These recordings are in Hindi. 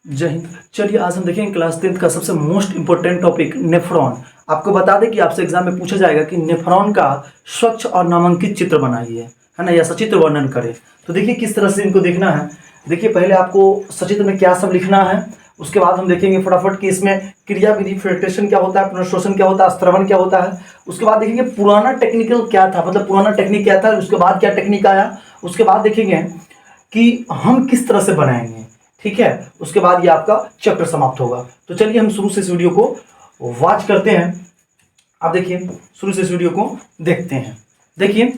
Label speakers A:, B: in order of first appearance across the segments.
A: जय हिंद। चलिए आज हम देखेंगे क्लास 10th का सबसे मोस्ट इंपॉर्टेंट टॉपिक नेफ्रॉन। आपको बता दें कि आपसे एग्जाम में पूछा जाएगा कि नेफ्रॉन का स्वच्छ और नामांकित चित्र बनाइए, है ना, या सचित्र वर्णन करें। तो देखिए किस तरह से इनको देखना है। देखिए पहले आपको सचित्र में क्या सब लिखना है, उसके बाद हम देखेंगे फटाफट कि इसमें क्रिया विधि फिल्ट्रेशन क्या होता है, पुनर्शोषण क्या होता है, स्त्रवण क्या होता है। उसके बाद देखेंगे पुराना टेक्निकल क्या था, मतलब पुराना टेक्निक क्या था, उसके बाद क्या टेक्निक आया। उसके बाद देखेंगे कि हम किस तरह से बनाएंगे, ठीक है। उसके बाद ये आपका चैप्टर समाप्त होगा। तो चलिए हम शुरू से इस वीडियो को वॉच करते हैं। आप देखिए शुरू से इस वीडियो को देखते हैं। देखिए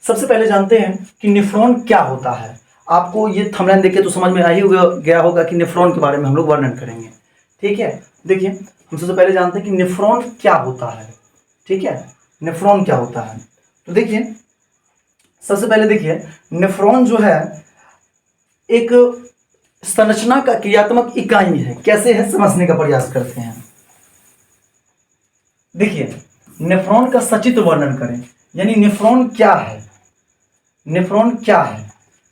A: सबसे पहले जानते हैं कि नेफ्रॉन क्या होता है। आपको ये थंबनेल देख के तो समझ में आ ही गया होगा कि नेफ्रॉन के बारे में हम लोग वर्णन करेंगे, ठीक है। देखिए हम सबसे पहले जानते हैं कि नेफ्रॉन क्या होता है, ठीक है। नेफ्रॉन क्या होता है, तो देखिए सबसे पहले देखिए नेफ्रॉन जो है एक संरचना का क्रियात्मक इकाई है। कैसे है समझने का प्रयास करते हैं। देखिए नेफ्रॉन का सचित्र वर्णन करें, यानी नेफ्रॉन क्या है। नेफ्रॉन क्या है,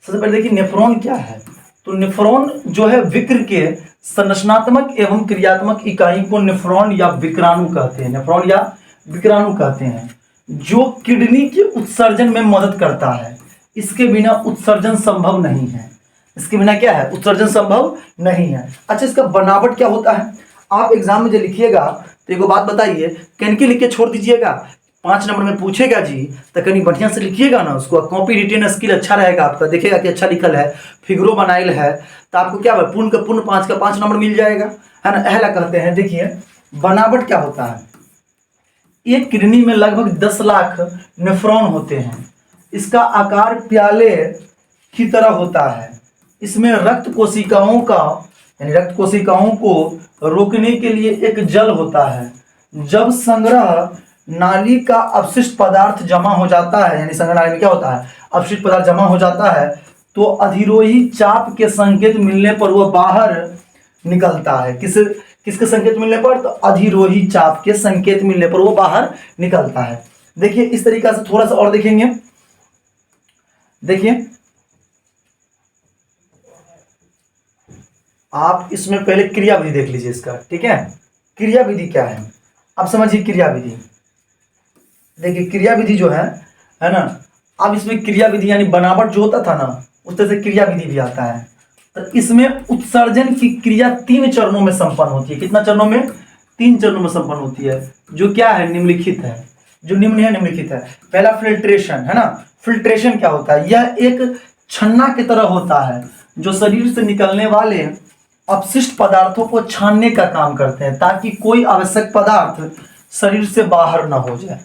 A: सबसे पहले देखिए नेफ्रॉन क्या है। तो नेफ्रॉन जो है विक्र के संरचनात्मक एवं क्रियात्मक इकाई को नेफ्रॉन या विक्राणु कहते हैं। नेफ्रॉन या विक्राणु कहते हैं, जो किडनी के उत्सर्जन में मदद करता है। इसके बिना उत्सर्जन संभव नहीं है। इसके बिना क्या है, उत्सर्जन संभव नहीं है। अच्छा इसका बनावट क्या होता है, आप एग्जाम में जो लिखिएगा तो एक बात बताइए, कैनके लिख के छोड़ दीजिएगा। 5 नंबर में पूछेगा जी तो कहीं बढ़िया से लिखिएगा ना, उसको कॉपी रिटेन स्किल अच्छा रहेगा आपका। देखिएगा कि अच्छा लिखल है, फिगरो बनाइल है, तो आपको क्या है पूर्ण का पूर्ण 5 का 5 नंबर मिल जाएगा, है ना। अहला कहते हैं। देखिए बनावट क्या होता है, एक किडनी में लगभग 10 लाख नेफ्रॉन होते हैं। इसका आकार प्याले की तरह होता है। इसमें रक्त कोशिकाओं का यानी रक्त कोशिकाओं को रोकने के लिए एक जल होता है। जब संग्रह नाली का अपशिष्ट पदार्थ जमा हो जाता है, यानी संग्रह नाली में क्या होता है, अपशिष्ट पदार्थ जमा हो जाता है, तो अधिरोही चाप के संकेत मिलने पर वह बाहर निकलता है। किसके संकेत मिलने पर, तो अधिरोही चाप के संकेत मिलने पर वो बाहर निकलता है। देखिए इस तरीका से थोड़ा सा और देखेंगे। देखिए आप इसमें पहले क्रिया विधि देख लीजिए इसका, ठीक है। क्रिया विधि क्या है, अब समझिए क्रिया विधि। देखिए क्रिया विधि जो है ना, अब इसमें क्रिया विधि यानी बनावट जो होता था ना, उस तरह से क्रिया विधि भी आता है। तो इसमें उत्सर्जन की क्रिया 3 चरणों में संपन्न होती है। कितना चरणों में, 3 चरणों में संपन्न होती है, जो क्या है निम्नलिखित है, जो निम्न है निम्नलिखित है। पहला फिल्ट्रेशन, है ना। फिल्ट्रेशन क्या होता है, यह एक छन्ना की तरह होता है जो शरीर से निकलने वाले अपशिष्ट पदार्थों को छानने का काम करते हैं, ताकि कोई आवश्यक पदार्थ शरीर से बाहर ना हो जाए।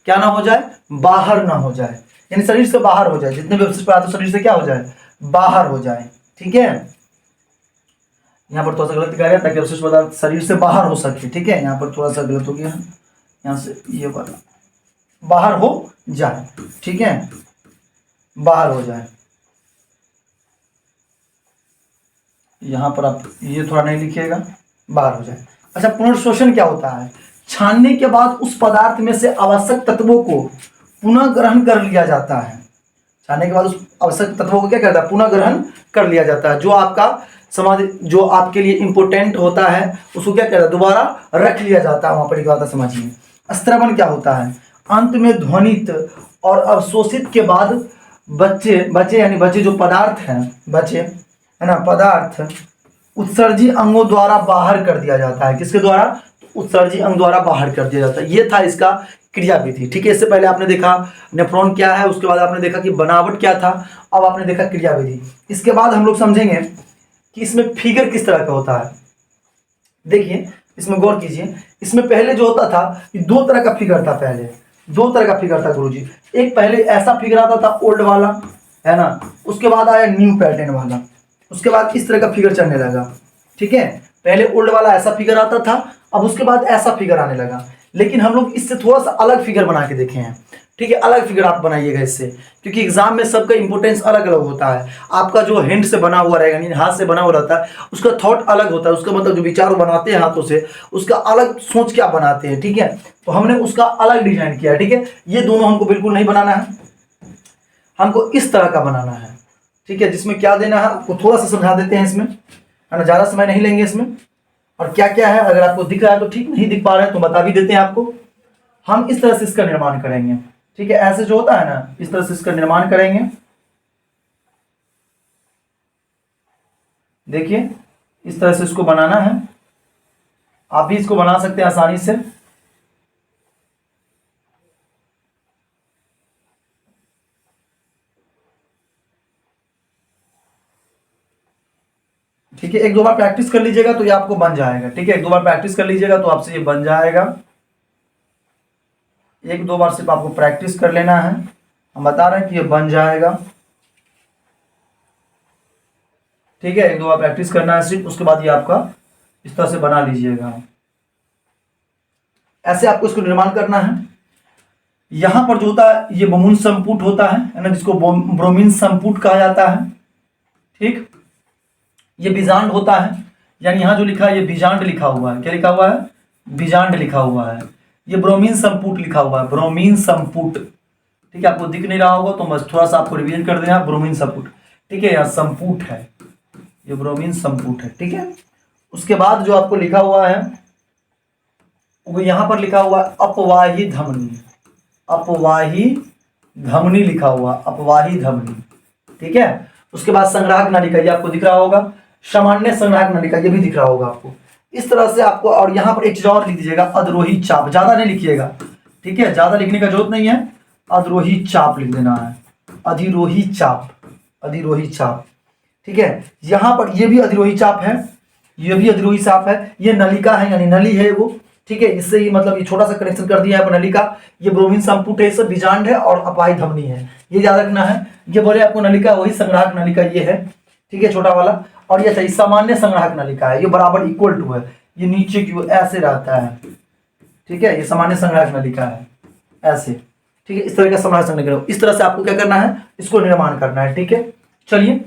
A: क्या ना हो जाए, बाहर ना हो जाए, यानी शरीर से बाहर हो जाए। जितने भी अपशिष्ट पदार्थ शरीर से क्या हो जाए, बाहर हो जाए, ठीक है। यहाँ पर थोड़ा सा गलत लिखा गया ताकि अपशिष्ट पदार्थ शरीर से बाहर हो सके, ठीक है। यहाँ पर थोड़ा सा गलत हो गया, यहाँ से ये वाला बाहर हो जाए, ठीक है, बाहर हो जाए। यहाँ पर आप ये थोड़ा नहीं लिखिएगा, बाहर हो जाए। अच्छा पुनर्शोषण क्या होता है, छानने के बाद उस पदार्थ में से आवश्यक तत्वों को पुनः ग्रहण कर लिया जाता है। छानने के बाद उस आवश्यक तत्वों को क्या करता है, पुनः ग्रहण कर लिया जाता है। जो आपका समाधि जो आपके लिए इंपोर्टेंट होता है उसको क्या करता है, दोबारा रख लिया जाता है वहां पर। एक बात समझिए। स्त्रवण क्या होता है, अंत में ध्वनित और अवशोषित के बाद बचे यानी बचे जो पदार्थ हैं, बचे है ना पदार्थ उत्सर्जी अंगों द्वारा बाहर कर दिया जाता है। किसके द्वारा, उत्सर्जी अंग द्वारा बाहर कर दिया जाता है। ये था इसका क्रिया विधि, ठीक है। इससे पहले आपने देखा नेफ्रॉन क्या है, उसके बाद आपने देखा कि बनावट क्या था, अब आपने देखा क्रिया विधि। इसके बाद हम लोग समझेंगे कि इसमें फिगर किस तरह का होता है। देखिए इसमें गौर कीजिए, इसमें पहले जो होता था कि 2 तरह का फिगर था। पहले 2 तरह का फिगर था गुरुजी। एक पहले ऐसा फिगर आता था ओल्ड वाला, है ना, उसके बाद आया न्यू पैटर्न वाला, उसके बाद इस तरह का फिगर चलने लगा, ठीक है। पहले ओल्ड वाला ऐसा फिगर आता था, अब उसके बाद ऐसा फिगर आने लगा। लेकिन हम लोग इससे थोड़ा सा अलग फिगर बना के देखे हैं, ठीक है। अलग फिगर आप बनाइएगा इससे, क्योंकि एग्जाम में सबका इंपोर्टेंस अलग अलग होता है। आपका जो हैंड से बना हुआ रहेगा, यानी हाथ से बना हुआ रहता है, उसका थॉट अलग होता है। उसका मतलब जो विचार बनाते हैं हाथों से, उसका अलग सोच क्या बनाते हैं, ठीक है। तो हमने उसका अलग डिजाइन किया, ठीक है। ये दोनों हमको बिल्कुल नहीं बनाना है, हमको इस तरह का बनाना है, ठीक है। जिसमें क्या देना है आपको थोड़ा सा समझा देते हैं इसमें, है ना, ज़्यादा समय नहीं लेंगे इसमें। और क्या क्या है, अगर आपको दिख रहा है तो ठीक, नहीं दिख पा रहा है तो बता भी देते हैं आपको। हम इस तरह से इसका निर्माण करेंगे, ठीक है, ऐसे जो होता है ना, इस तरह से इसका निर्माण करेंगे। देखिए इस तरह से इसको बनाना है, आप भी इसको बना सकते हैं आसानी से। ठीक है, एक दो बार प्रैक्टिस कर लीजिएगा तो ये आपको बन जाएगा। ठीक है, एक दो बार प्रैक्टिस कर लीजिएगा तो आपसे ये बन जाएगा। एक दो बार सिर्फ आपको प्रैक्टिस कर लेना है, हम बता रहे हैं कि ये बन जाएगा। ठीक है, एक दो बार प्रैक्टिस करना है सिर्फ, उसके बाद ये आपका इस तरह से बना लीजिएगा। ऐसे आपको इसको निर्माण करना है। यहां पर जो होता है ये बमून संपुट होता है ना, जिसको ब्रोमीन संपुट कहा जाता है। ठीक, ये बीजांड होता है, यानी यहां जो लिखा है ये बीजांड लिखा हुआ है। क्या लिखा हुआ है? बीजांड लिखा हुआ है। ये ब्रोमीन संपुट लिखा हुआ है, ब्रोमीन संपुट। ठीक है, आपको दिख नहीं रहा होगा तो बस थोड़ा सा आपको रिवीजन कर देना, ब्रोमीन संपुट। ठीक है, यहाँ संपुट है, ये ब्रोमीन संपुट है। ठीक है, उसके बाद जो आपको लिखा हुआ है वो यहां पर लिखा हुआ है अपवाही धमनी। अपवाही धमनी लिखा हुआ, अपवाही धमनी। ठीक है, उसके बाद संग्राहक नलिका, ये आपको दिख रहा होगा। सामान्य संग्राहक नलिका, ये भी दिख रहा होगा आपको। इस तरह से आपको, और यहां पर एक चीज और लिख दीजिएगा, अधरोही चाप। ज्यादा नहीं लिखिएगा, ठीक है, ज्यादा लिखने का जरूरत नहीं है, अधरोही चाप लिख देना है, अधिरोही चाप, अधिरोही चाप। ठीक है, यहां पर ये भी अधिरोही चाप है, ये भी अधिरोही चाप है। ये नलिका है, यानी नली है वो। ठीक है, इससे ही मतलब ये छोटा सा कनेक्शन कर दिया है नली का। ये ब्रोमीन संपुट है, सब बीजांड है और अपाई धमनी है, ये याद रखना है। ये बोले आपको नलिका, वही संग्राहक नलिका ये है। ठीक है, छोटा वाला। और ये सही सामान्य संग्राहक नलिका है, ये बराबर इक्वल टू है, ये नीचे की ओर ऐसे रहता है। ठीक है, ये सामान्य संग्राहक नलिका है, ऐसे। ठीक है, इस तरह का संग्राहक नलिका, इस तरह से आपको क्या करना है, इसको निर्माण करना है। ठीक है, चलिए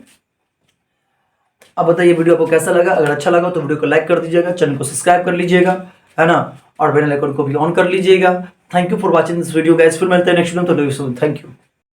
A: अब बताइए वीडियो आपको कैसा लगा। अगर अच्छा लगा तो वीडियो को लाइक कर दीजिएगा, चैनल को सब्सक्राइब कर लीजिएगा, है ना, और बेल आइकन को भी ऑन कर लीजिएगा। Thank you for watching this video guys. फिर मिलते हैं नेक्स्ट वीडियो में, तो थैंक यू।